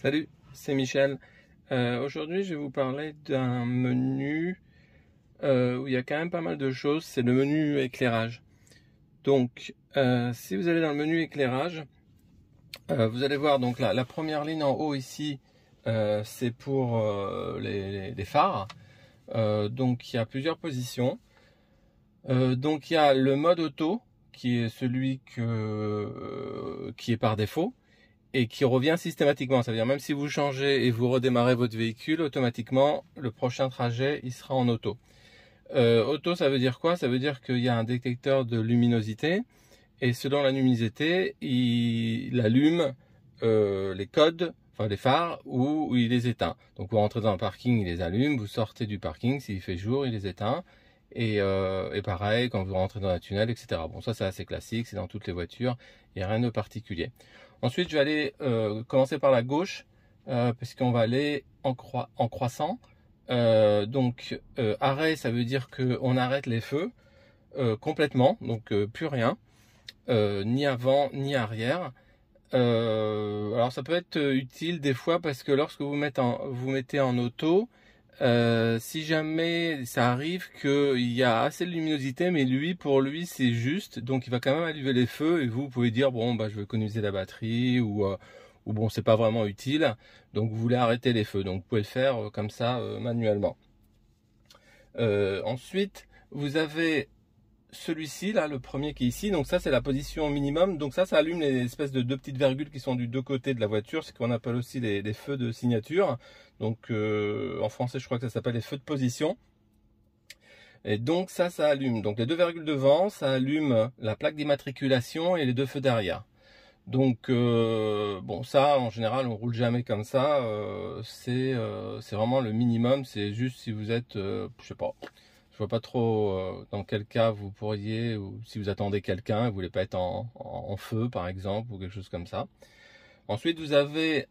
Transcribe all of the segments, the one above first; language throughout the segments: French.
Salut, c'est Michel. Aujourd'hui, je vais vous parler d'un menu où il y a quand même pas mal de choses. C'est le menu éclairage. Donc, si vous allez dans le menu éclairage, vous allez voir donc la première ligne en haut ici, c'est pour les phares. Donc, il y a plusieurs positions. Donc, il y a le mode auto qui est celui qui est par défaut et qui revient systématiquement. Ça veut dire même si vous changez et vous redémarrez votre véhicule, automatiquement le prochain trajet il sera en auto. Auto, ça veut dire quoi? Ça veut dire qu'il y a un détecteur de luminosité et selon la luminosité, il allume les codes, enfin les phares, ou il les éteint. Donc vous rentrez dans un parking, il les allume, vous sortez du parking, s'il fait jour, il les éteint. Et pareil quand vous rentrez dans un tunnel, etc. Bon, ça c'est assez classique, c'est dans toutes les voitures, il n'y a rien de particulier. Ensuite, je vais aller commencer par la gauche, parce qu'on va aller en croissant. Donc, arrêt, ça veut dire qu'on arrête les feux complètement, donc plus rien, ni avant ni arrière. Alors, ça peut être utile des fois parce que lorsque vous mettez en auto, si jamais ça arrive qu'il y a assez de luminosité, mais pour lui c'est juste, donc il va quand même allumer les feux et vous pouvez dire bon bah je vais économiser la batterie ou bon c'est pas vraiment utile, donc vous voulez arrêter les feux, donc vous pouvez le faire comme ça manuellement. Ensuite vous avez celui-ci là, le premier qui est ici, donc ça c'est la position minimum, donc ça allume les espèces de deux petites virgules qui sont du deux côtés de la voiture, c'est qu'on appelle aussi les feux de signature. Donc en français je crois que ça s'appelle les feux de position. Et donc ça allume, donc les deux virgules devant, ça allume la plaque d'immatriculation et les deux feux derrière. Donc bon, ça en général on roule jamais comme ça, c'est vraiment le minimum, c'est juste si vous êtes, je sais pas, je vois pas trop dans quel cas vous pourriez, ou si vous attendez quelqu'un, vous voulez pas être en feu par exemple, ou quelque chose comme ça. Ensuite vous avez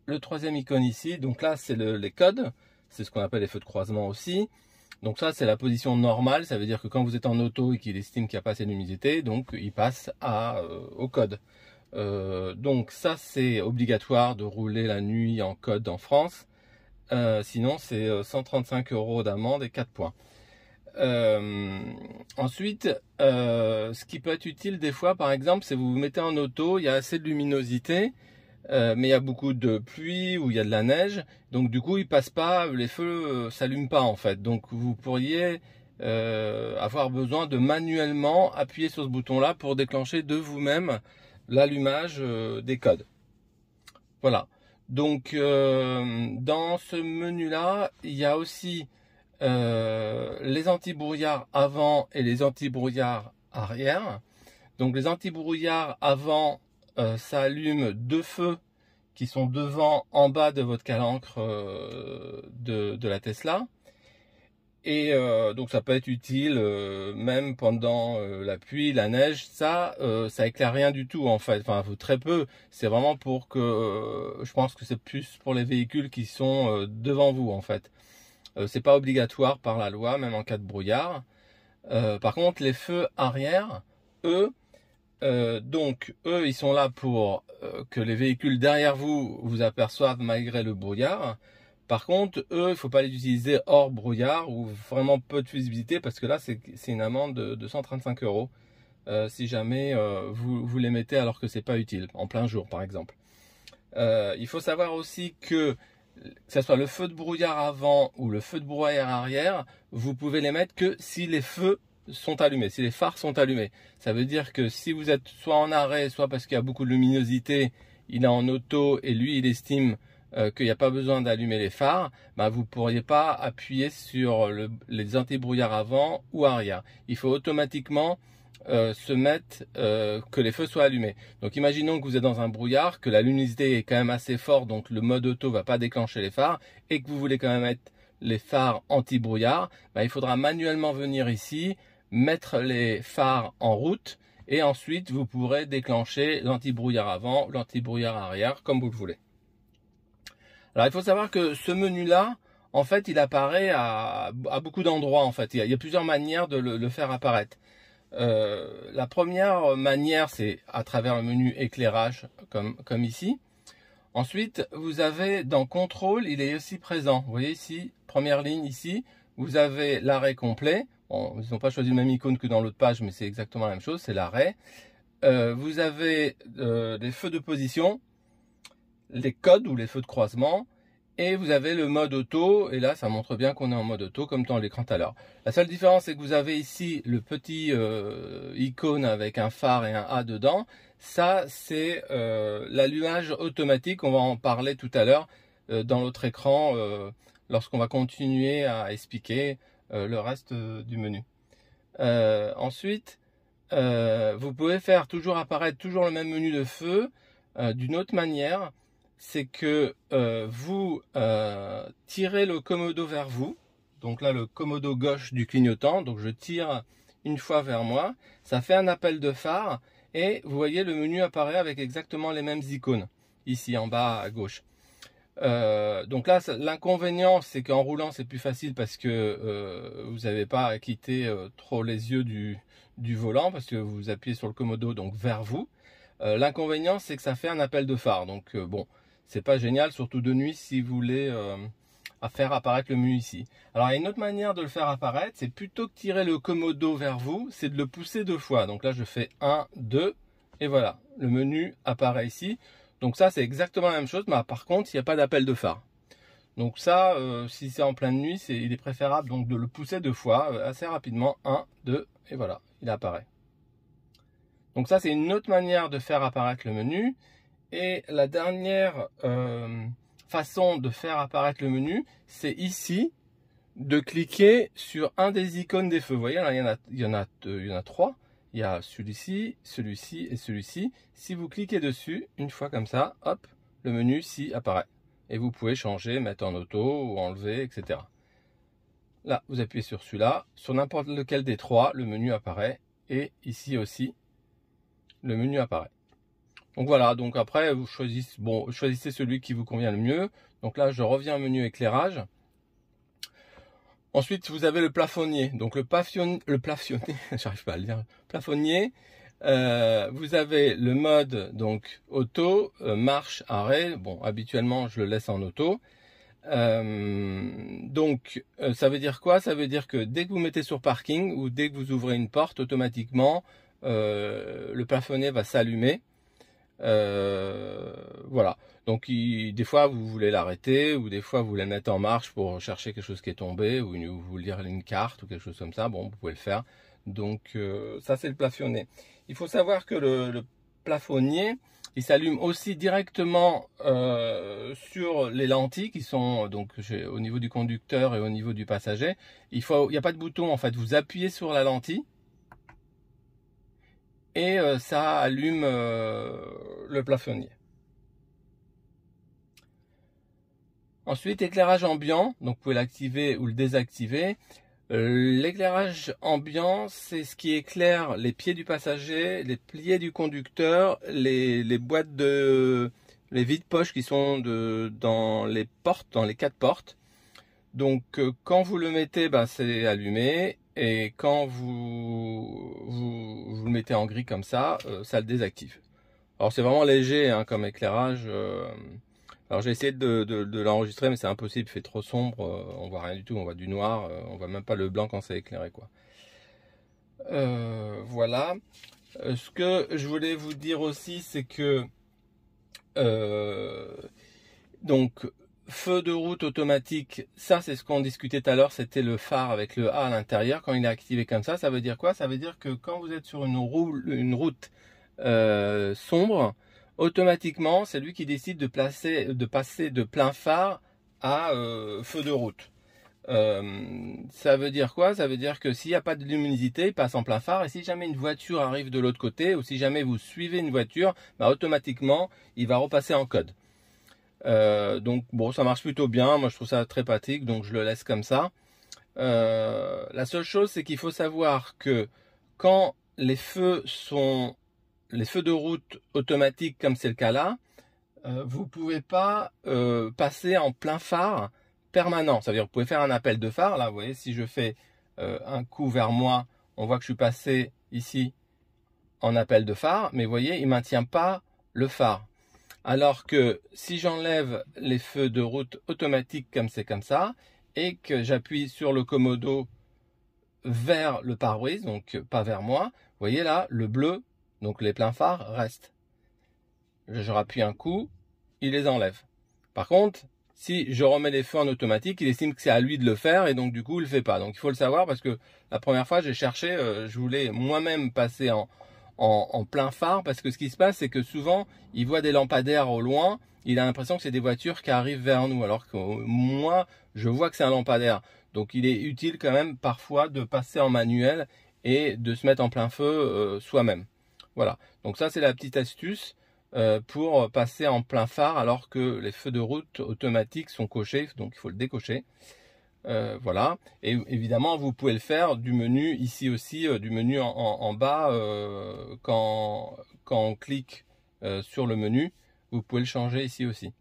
le troisième icône ici, donc là c'est les codes, c'est ce qu'on appelle les feux de croisement aussi. Donc ça c'est la position normale, ça veut dire que quand vous êtes en auto et qu'il estime qu'il n'y a pas assez de luminosité, donc il passe au code. Donc ça c'est obligatoire de rouler la nuit en code en France, sinon c'est 135 € d'amende et 4 points. Ensuite, ce qui peut être utile des fois, par exemple, c'est vous vous mettez en auto, il y a assez de luminosité, mais il y a beaucoup de pluie ou il y a de la neige, donc du coup, ils passent pas, les feux s'allument pas en fait. Donc vous pourriez avoir besoin de manuellement appuyer sur ce bouton-là pour déclencher de vous-même l'allumage des codes. Voilà. Donc dans ce menu-là, il y a aussi les anti-brouillard avant et les anti-brouillard arrière. Donc les anti-brouillard avant, ça allume deux feux qui sont devant, en bas de votre calandre de la Tesla. Et donc ça peut être utile même pendant la pluie, la neige, ça éclaire rien du tout en fait, enfin très peu, c'est vraiment pour que, je pense que c'est plus pour les véhicules qui sont devant vous en fait. C'est pas obligatoire par la loi, même en cas de brouillard. Par contre, les feux arrière, eux, ils sont là pour que les véhicules derrière vous aperçoivent malgré le brouillard. Par contre, eux, il ne faut pas les utiliser hors brouillard ou vraiment peu de visibilité parce que là, c'est une amende de 135 € si jamais vous les mettez alors que c'est pas utile, en plein jour par exemple. Il faut savoir aussi que ce soit le feu de brouillard avant ou le feu de brouillard arrière, vous pouvez les mettre que si les feux sont allumés, si les phares sont allumés. Ça veut dire que si vous êtes soit en arrêt, soit parce qu'il y a beaucoup de luminosité, il est en auto et lui il estime qu'il n'y a pas besoin d'allumer les phares, bah, vous ne pourriez pas appuyer sur les anti-brouillards avant ou arrière. Il faut automatiquement se mettre que les feux soient allumés. Donc imaginons que vous êtes dans un brouillard, que la luminosité est quand même assez forte, donc le mode auto va pas déclencher les phares, et que vous voulez quand même mettre les phares anti-brouillard, bah, il faudra manuellement venir ici, mettre les phares en route, et ensuite vous pourrez déclencher l'anti-brouillard avant, l'anti-brouillard arrière, comme vous le voulez. Alors il faut savoir que ce menu-là, en fait, il apparaît à beaucoup d'endroits. En fait, il y a plusieurs manières de le faire apparaître. La première manière, c'est à travers le menu éclairage, comme ici. Ensuite, vous avez dans contrôle, il est aussi présent. Vous voyez ici, première ligne ici, vous avez l'arrêt complet. Bon, ils n'ont pas choisi le même icône que dans l'autre page, mais c'est exactement la même chose, c'est l'arrêt. Vous avez les feux de position, les codes ou les feux de croisement, et vous avez le mode auto, et là ça montre bien qu'on est en mode auto comme dans l'écran tout à l'heure. La seule différence, c'est que vous avez ici le petit icône avec un phare et un A dedans. Ça, c'est l'allumage automatique. On va en parler tout à l'heure dans l'autre écran lorsqu'on va continuer à expliquer le reste du menu. Ensuite, vous pouvez faire toujours apparaître toujours le même menu de feu d'une autre manière. C'est que vous tirez le commodo vers vous. Donc là, le commodo gauche du clignotant. Donc je tire une fois vers moi. Ça fait un appel de phare. Et vous voyez, le menu apparaît avec exactement les mêmes icônes. Ici, en bas à gauche. Donc là, l'inconvénient, c'est qu'en roulant, c'est plus facile parce que vous n'avez pas à quitter trop les yeux du volant. Parce que vous appuyez sur le commodo donc vers vous. L'inconvénient, c'est que ça fait un appel de phare. Donc bon, c'est pas génial, surtout de nuit si vous voulez à faire apparaître le menu ici. Alors il y a une autre manière de le faire apparaître, c'est plutôt que tirer le commodo vers vous, c'est de le pousser 2 fois. Donc là je fais 1, 2 et voilà, le menu apparaît ici. Donc ça c'est exactement la même chose, mais par contre il n'y a pas d'appel de phare. Donc ça, si c'est en pleine nuit, il est préférable donc de le pousser 2 fois assez rapidement, 1, 2 et voilà, il apparaît. Donc ça c'est une autre manière de faire apparaître le menu. Et la dernière façon de faire apparaître le menu, c'est ici de cliquer sur un des icônes des feux. Vous voyez, là, il y en a 3. Il y a celui-ci, celui-ci et celui-ci. Si vous cliquez dessus, une fois comme ça, hop, le menu ici apparaît. Et vous pouvez changer, mettre en auto ou enlever, etc. Là, vous appuyez sur celui-là. Sur n'importe lequel des 3, le menu apparaît. Et ici aussi, le menu apparaît. Donc voilà, donc après vous choisissez celui qui vous convient le mieux. Donc là je reviens au menu éclairage. Ensuite vous avez le plafonnier. Donc le plafonnier, j'arrive pas à le dire, plafonnier. Vous avez le mode donc auto, marche, arrêt. Bon, habituellement je le laisse en auto. Donc ça veut dire quoi? Ça veut dire que dès que vous mettez sur parking ou dès que vous ouvrez une porte, automatiquement le plafonnier va s'allumer. Voilà, donc des fois vous voulez l'arrêter ou des fois vous voulez le mettre en marche pour chercher quelque chose qui est tombé ou vous lire une carte ou quelque chose comme ça. Bon, vous pouvez le faire. Donc ça c'est le plafonnier. Il faut savoir que le plafonnier il s'allume aussi directement sur les lentilles qui sont donc au niveau du conducteur et au niveau du passager. Il n'y a pas de bouton en fait, vous appuyez sur la lentille et ça allume le plafonnier. Ensuite, éclairage ambiant, donc vous pouvez l'activer ou le désactiver. L'éclairage ambiant, c'est ce qui éclaire les pieds du passager, les pliés du conducteur, les boîtes les vides-poches qui sont dans les portes, dans les 4 portes. Donc quand vous le mettez, c'est allumé. Et quand vous le mettez en gris comme ça, ça le désactive. Alors c'est vraiment léger hein, comme éclairage. Alors j'ai essayé de l'enregistrer, mais c'est impossible, il fait trop sombre, on voit rien du tout, on voit du noir, on voit même pas le blanc quand c'est éclairé quoi. Voilà. Ce que je voulais vous dire aussi, c'est que donc feu de route automatique, ça c'est ce qu'on discutait tout à l'heure, c'était le phare avec le A à l'intérieur. Quand il est activé comme ça veut dire quoi? Ça veut dire que quand vous êtes sur une route sombre, automatiquement c'est lui qui décide de passer de plein phare à feu de route. Ça veut dire quoi? Ça veut dire que s'il n'y a pas de luminosité, il passe en plein phare, et si jamais une voiture arrive de l'autre côté, ou si jamais vous suivez une voiture, automatiquement il va repasser en code. Donc bon, ça marche plutôt bien, moi je trouve ça très pratique, donc je le laisse comme ça. La seule chose, c'est qu'il faut savoir que quand les feux de route automatiques comme c'est le cas là, vous pouvez pas passer en plein phare permanent. Ça veut dire que vous pouvez faire un appel de phare. Là, vous voyez, si je fais un coup vers moi, on voit que je suis passé ici en appel de phare, mais vous voyez, il maintient pas le phare. Alors que si j'enlève les feux de route automatiques comme c'est comme ça, et que j'appuie sur le commodo vers le pare-brise, donc pas vers moi, vous voyez là, le bleu, donc les pleins phares, restent. Je rappuie un coup, il les enlève. Par contre, si je remets les feux en automatique, il estime que c'est à lui de le faire et donc du coup il le fait pas. Donc il faut le savoir parce que la première fois j'ai cherché, je voulais moi-même passer en plein phare parce que ce qui se passe c'est que souvent il voit des lampadaires au loin, il a l'impression que c'est des voitures qui arrivent vers nous alors que moi je vois que c'est un lampadaire. Donc il est utile quand même parfois de passer en manuel et de se mettre en plein feu soi-même. Voilà, donc ça c'est la petite astuce pour passer en plein phare alors que les feux de route automatiques sont cochés, donc il faut le décocher. Voilà, et évidemment vous pouvez le faire du menu ici aussi, du menu en bas, quand on clique sur le menu, vous pouvez le changer ici aussi.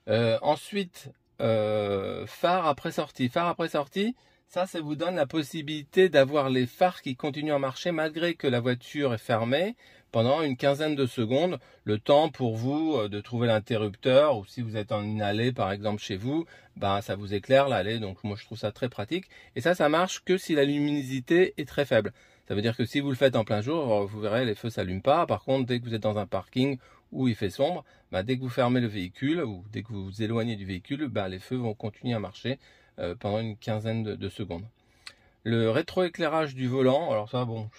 Ensuite, phare après sortie. Phare après sortie, ça vous donne la possibilité d'avoir les phares qui continuent à marcher malgré que la voiture est fermée pendant une quinzaine de secondes, le temps pour vous de trouver l'interrupteur, ou si vous êtes en une allée par exemple chez vous, ben ça vous éclaire l'allée, donc moi je trouve ça très pratique. Et ça marche que si la luminosité est très faible. Ça veut dire que si vous le faites en plein jour, vous verrez les feux s'allument pas. Par contre, dès que vous êtes dans un parking où il fait sombre, ben, dès que vous fermez le véhicule ou dès que vous vous éloignez du véhicule, ben, les feux vont continuer à marcher pendant une quinzaine de secondes. Le rétroéclairage du volant, alors ça, bon,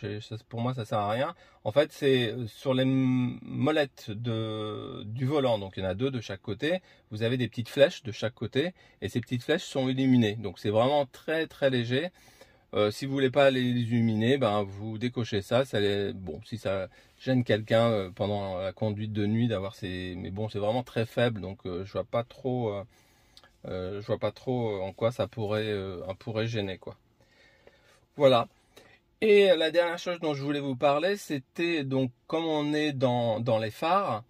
pour moi, ça sert à rien. En fait, c'est sur les molettes du volant, donc il y en a deux de chaque côté. Vous avez des petites flèches de chaque côté, et ces petites flèches sont illuminées. Donc c'est vraiment très très léger. Si vous voulez pas les illuminer, ben vous décochez ça. Bon, si ça gêne quelqu'un pendant la conduite de nuit d'avoir mais bon, c'est vraiment très faible, donc je vois pas trop en quoi ça pourrait gêner quoi. Voilà. Et la dernière chose dont je voulais vous parler, c'était donc comme on est dans les phares,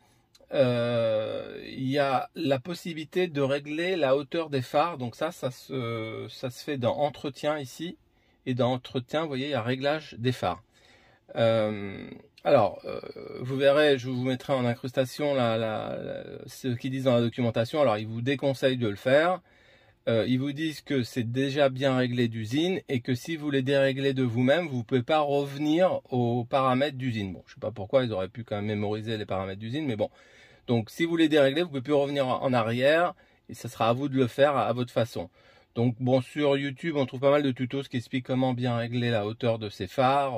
il y a la possibilité de régler la hauteur des phares. Donc ça se fait dans entretien ici. Et dans entretien, vous voyez, il y a réglage des phares. Vous verrez, je vous mettrai en incrustation ce qu'ils disent dans la documentation. Alors, ils vous déconseillent de le faire. Ils vous disent que c'est déjà bien réglé d'usine et que si vous les déréglez de vous-même, vous ne pouvez pas revenir aux paramètres d'usine. Bon, je ne sais pas pourquoi, ils auraient pu quand même mémoriser les paramètres d'usine, mais bon. Donc, si vous les déréglez, vous ne pouvez plus revenir en arrière et ce sera à vous de le faire à votre façon. Donc, bon, sur YouTube, on trouve pas mal de tutos qui expliquent comment bien régler la hauteur de ces phares.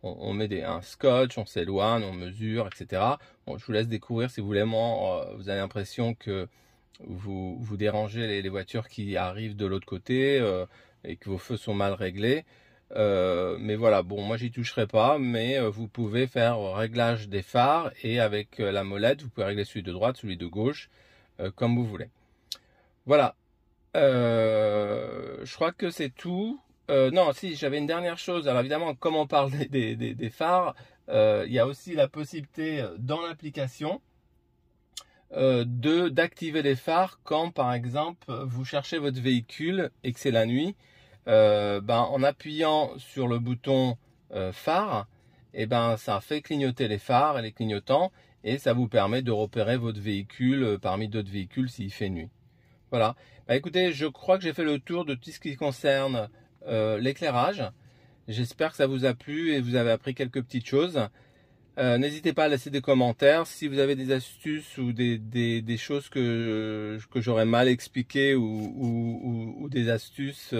On met un scotch, on s'éloigne, on mesure, etc. Bon, je vous laisse découvrir si vous avez l'impression que vous dérangez les voitures qui arrivent de l'autre côté et que vos feux sont mal réglés. Mais voilà, bon, moi j'y toucherai pas, mais vous pouvez faire réglage des phares et avec la molette, vous pouvez régler celui de droite, celui de gauche, comme vous voulez. Voilà. Je crois que c'est tout. Non, si, j'avais une dernière chose. Alors évidemment, comme on parle des phares, il y a aussi la possibilité dans l'application d'activer les phares quand par exemple vous cherchez votre véhicule et que c'est la nuit. En appuyant sur le bouton phare, et ça fait clignoter les phares et les clignotants et ça vous permet de repérer votre véhicule parmi d'autres véhicules s'il fait nuit. Voilà. Écoutez, je crois que j'ai fait le tour de tout ce qui concerne l'éclairage. J'espère que ça vous a plu et vous avez appris quelques petites choses. N'hésitez pas à laisser des commentaires si vous avez des astuces ou des choses que j'aurais mal expliquées ou des astuces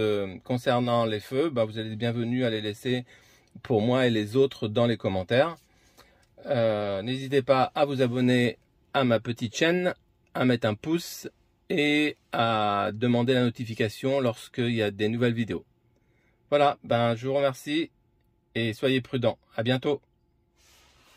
concernant les feux. Vous êtes les bienvenus à les laisser pour moi et les autres dans les commentaires. N'hésitez pas à vous abonner à ma petite chaîne, à mettre un pouce et à demander la notification lorsqu'il y a des nouvelles vidéos. Voilà, je vous remercie et soyez prudents. À bientôt.